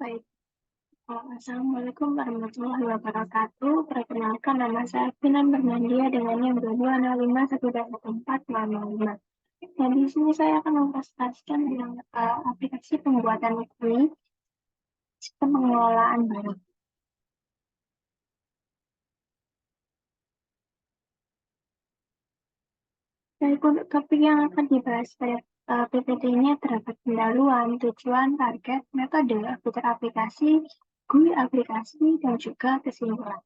Baik, Assalamualaikum warahmatullahi wabarakatuh. Perkenalkan, nama saya Finan Bernandia dengan NIM 2205181455. Dan di sini saya akan mempresentasikan tentang aplikasi pembuatan kuis sistem pengelolaan barang. Baik, untuk topik yang akan dibahas pada PPT ini terdapat pendahuluan, tujuan, target, metode, fitur aplikasi, GUI aplikasi, dan juga kesimpulan.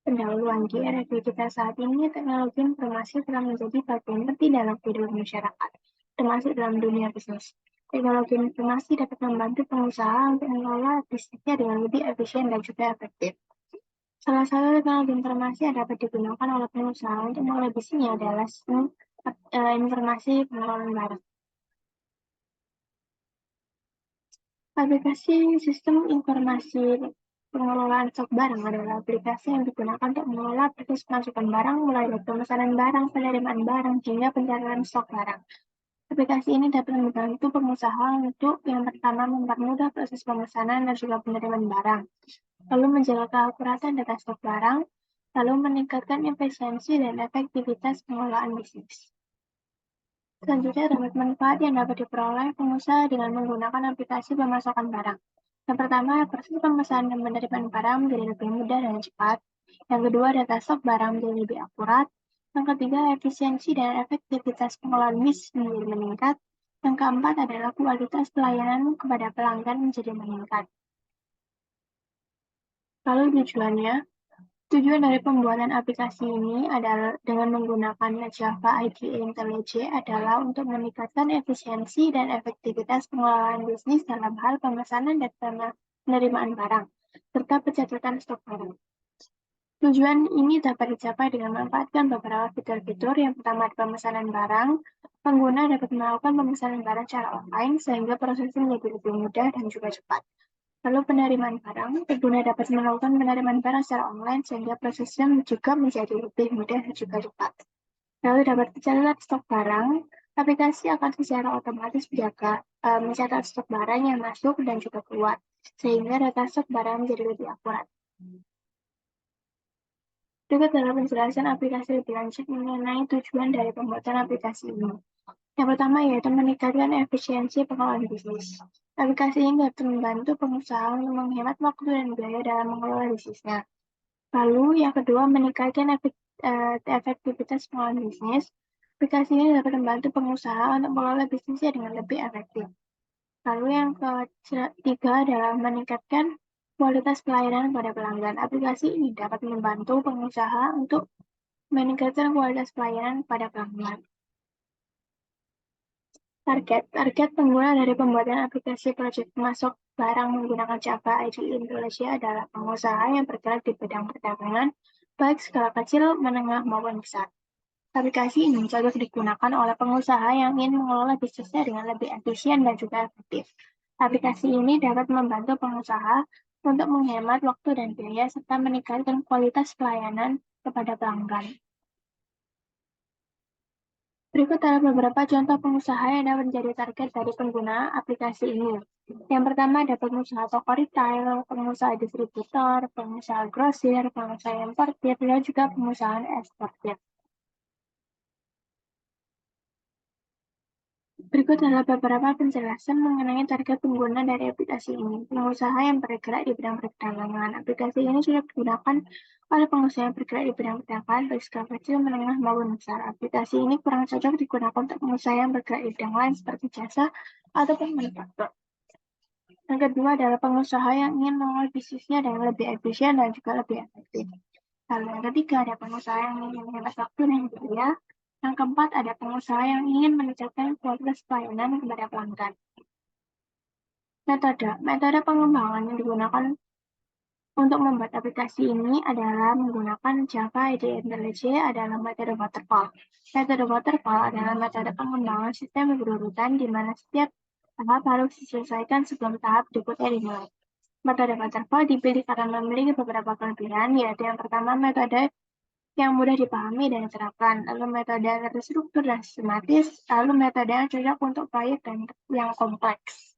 Pendahuluan di era digital saat ini, teknologi informasi telah menjadi bagian penting dalam kehidupan masyarakat, termasuk dalam dunia bisnis. Teknologi informasi dapat membantu pengusaha untuk mengelola bisnisnya dengan lebih efisien dan juga efektif. Salah satu teknologi informasi yang dapat digunakan oleh pengusaha untuk mengelola bisnisnya adalah sistem informasi pengelolaan barang. Aplikasi sistem informasi pengelolaan stok barang adalah aplikasi yang digunakan untuk mengelola proses pemasukan barang mulai dari pemesanan barang, penerimaan barang, hingga pencatatan stok barang. Aplikasi ini dapat membantu pengusaha untuk yang pertama mempermudah proses pemesanan dan juga penerimaan barang, lalu menjaga keakuratan data stok barang, lalu meningkatkan efisiensi dan efektivitas pengelolaan bisnis. Selanjutnya, terdapat manfaat yang dapat diperoleh pengusaha dengan menggunakan aplikasi pemasakan barang. Yang pertama, proses pemesanan dan penerimaan barang menjadi lebih mudah dan cepat. Yang kedua, data stok barang menjadi lebih akurat. Yang ketiga, efisiensi dan efektivitas pengelolaan bisnis menjadi meningkat. Yang keempat adalah kualitas pelayanan kepada pelanggan menjadi meningkat. Lalu tujuannya, tujuan dari pembuatan aplikasi ini adalah dengan menggunakan Java IDE IntelliJ adalah untuk meningkatkan efisiensi dan efektivitas pengelolaan bisnis dalam hal pemesanan dan penerimaan barang, serta pencatatan stok barang. Tujuan ini dapat dicapai dengan memanfaatkan beberapa fitur-fitur. Yang pertama, pemesanan barang. Pengguna dapat melakukan pemesanan barang secara online sehingga prosesnya menjadi lebih mudah dan juga cepat. Lalu penerimaan barang, pengguna dapat melakukan penerimaan barang secara online sehingga prosesnya juga menjadi lebih mudah dan juga cepat. Lalu dapat mencatat stok barang, aplikasi akan secara otomatis mencatat stok barang yang masuk dan juga keluar, sehingga data stok barang menjadi lebih akurat. Berikut adalah penjelasan aplikasi lebih lanjut mengenai tujuan dari pembuatan aplikasi ini. Yang pertama yaitu meningkatkan efisiensi pengelolaan bisnis. Aplikasi ini dapat membantu pengusaha untuk menghemat waktu dan biaya dalam mengelola bisnisnya. Lalu yang kedua, meningkatkan efektivitas pengelolaan bisnis. Aplikasi ini dapat membantu pengusaha untuk mengelola bisnisnya dengan lebih efektif. Lalu yang ketiga adalah meningkatkan kualitas pelayanan pada pelanggan. Aplikasi ini dapat membantu pengusaha untuk meningkatkan kualitas pelayanan pada pelanggan. Target pengguna dari pembuatan aplikasi proyek masuk barang menggunakan Java IDE Indonesia adalah pengusaha yang bergerak di bidang perdagangan, baik skala kecil, menengah, maupun besar. Aplikasi ini cocok digunakan oleh pengusaha yang ingin mengelola bisnisnya dengan lebih efisien dan juga efektif. Aplikasi ini dapat membantu pengusaha untuk menghemat waktu dan biaya serta meningkatkan kualitas pelayanan kepada pelanggan. Berikut adalah beberapa contoh pengusaha yang dapat menjadi target dari pengguna aplikasi ini. Yang pertama ada pengusaha toko retail, pengusaha distributor, pengusaha grosir, pengusaha importir, dan juga pengusaha eksportir. Berikut adalah beberapa penjelasan mengenai target pengguna dari aplikasi ini. Pengusaha yang bergerak di bidang perdagangan. Aplikasi ini sudah digunakan oleh pengusaha yang bergerak di bidang perdagangan, baik skala kecil, menengah, maupun besar. Aplikasi ini kurang cocok digunakan untuk pengusaha yang bergerak di bidang lain seperti jasa ataupun manufaktur. Yang kedua adalah pengusaha yang ingin mengelola bisnisnya dengan lebih efisien dan juga lebih efektif. Lalu yang ketiga ada pengusaha yang ingin menghemat waktu dan biaya. Yang keempat, ada pengusaha yang ingin meningkatkan kualitas pelayanan kepada pelanggan. Metode pengembangan yang digunakan untuk membuat aplikasi ini adalah menggunakan Java IDE IntelliJ adalah metode waterfall. Metode waterfall adalah metode pengembangan sistem berurutan di mana setiap tahap harus diselesaikan sebelum tahap berikutnya dimulai. Metode waterfall dipilih karena memiliki beberapa kelebihan, yaitu yang pertama metode yang mudah dipahami dan diterapkan, lalu metode yang terstruktur dan sistematis, lalu metode yang cocok untuk proyek yang kompleks.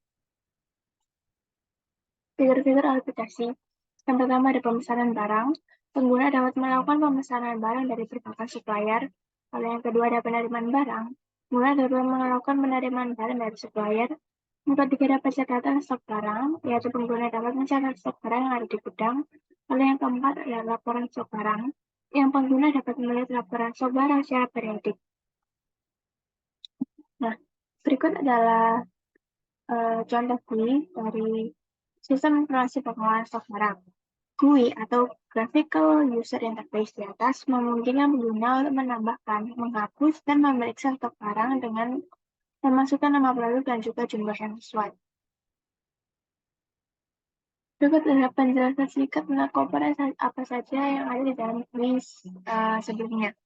Fitur-fitur aplikasi. Yang pertama ada pemesanan barang. Pengguna dapat melakukan pemesanan barang dari berbagai supplier. Lalu yang kedua ada penerimaan barang. Pengguna dapat melakukan penerimaan barang dari supplier. Yang ketiga ada pencatatan stok barang, yaitu pengguna dapat mencatat stok barang yang ada di gudang. Lalu yang keempat adalah laporan stok barang, yang pengguna dapat melihat laporan stok barang secara periodik. Nah, berikut adalah contoh GUI dari sistem informasi pengelolaan stok barang. GUI atau Graphical User Interface di atas memungkinkan pengguna untuk menambahkan, menghapus, dan memeriksa stok barang dengan memasukkan nama produk dan juga jumlah yang sesuai. Berikut adalah penjelasan singkat tentang komponen apa saja yang ada di dalam GUI sebelumnya.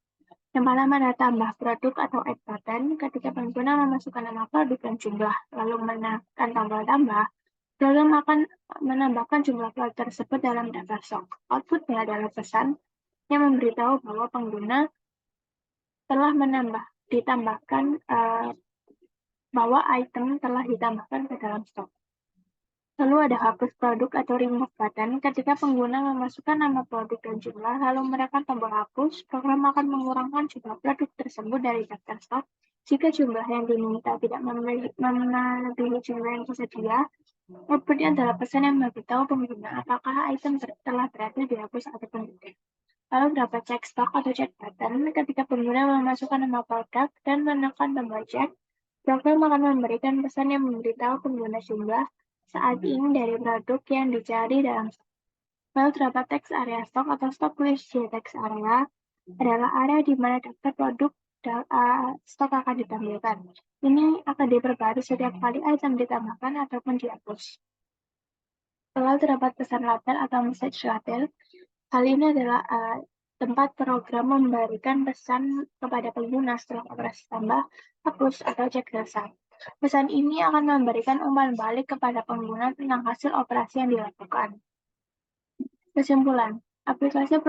Yang pertama adalah tambah produk atau add button. Ketika pengguna memasukkan nama produk dan jumlah, lalu menekan tombol tambah, program akan menambahkan jumlah produk tersebut dalam daftar stok. Outputnya adalah pesan yang memberitahu bahwa pengguna telah ditambahkan bahwa item telah ditambahkan ke dalam stok. Lalu ada hapus produk atau remove button. Ketika pengguna memasukkan nama produk dan jumlah, lalu menekan tombol hapus, program akan mengurangkan jumlah produk tersebut dari daftar stok. Jika jumlah yang diminta tidak melebihi jumlah yang tersedia, outputnya adalah pesan yang memberitahu pengguna apakah item telah berhasil dihapus ataupun tidak. Lalu dapat cek stok atau cek button. Ketika pengguna memasukkan nama produk dan menekan tombol cek, program akan memberikan pesan yang memberitahu pengguna jumlah saat ini dari produk yang dicari dalam stok. Lalu terdapat teks area stok atau stock list. Teks area adalah area di mana daftar produk stok akan ditampilkan. Ini akan diperbarui setiap kali item ditambahkan ataupun dihapus. Lalu terdapat pesan label atau message label. Hal ini adalah tempat program memberikan pesan kepada pengguna setelah operasi tambah, hapus, atau cek selesai. Pesan ini akan memberikan umpan balik kepada pengguna tentang hasil operasi yang dilakukan. Kesimpulan, aplikasi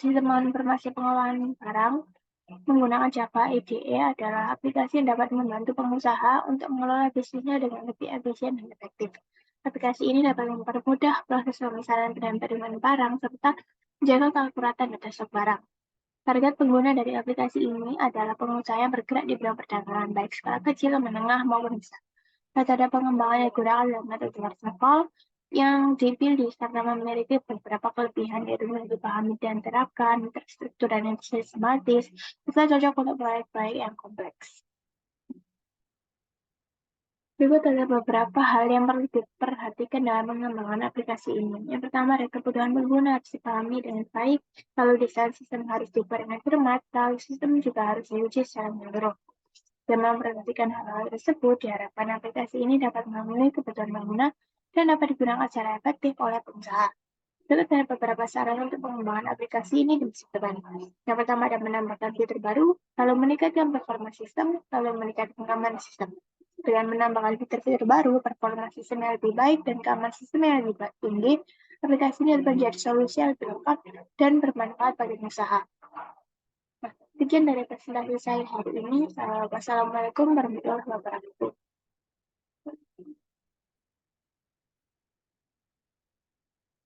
sistem informasi pengelolaan barang menggunakan Java EDE adalah aplikasi yang dapat membantu pengusaha untuk mengelola bisnisnya dengan lebih efisien dan efektif. Aplikasi ini dapat mempermudah proses pemesanan dan penerimaan barang serta menjaga keakuratan data stok barang. Target pengguna dari aplikasi ini adalah pengusaha yang bergerak di bidang perdagangan, baik skala kecil, menengah, maupun besar. Metode pengembangan yang digunakan adalah metode waterfall yang dipilih karena memiliki beberapa kelebihan, yaitu mudah dipahami dan terapkan, terstruktur dan sistematis, serta cocok untuk proyek-proyek yang kompleks. Berikut ada beberapa hal yang perlu diperhatikan dalam pengembangan aplikasi ini. Yang pertama, ada kebutuhan pengguna harus dipahami dengan baik, lalu desain sistem harus dibuat dengan cermat, lalu sistem juga harus diuji secara menyeluruh. Dengan memperhatikan hal-hal tersebut, diharapkan aplikasi ini dapat memenuhi kebutuhan pengguna dan dapat digunakan secara efektif oleh pengusaha. Berikut ada beberapa saran untuk pengembangan aplikasi ini disebutkan. Yang pertama ada menambahkan fitur baru, lalu meningkatkan performa sistem, lalu meningkatkan keamanan sistem. Dengan menambahkan fitur-fitur baru, performa sistem yang lebih baik dan keamanan sistem yang lebih tinggi, aplikasi ini dapat menjadi solusi yang lebih lengkap dan bermanfaat bagi pengusaha. Nah, sekian dari presentasi saya hari ini. Wassalamualaikum warahmatullahi wabarakatuh.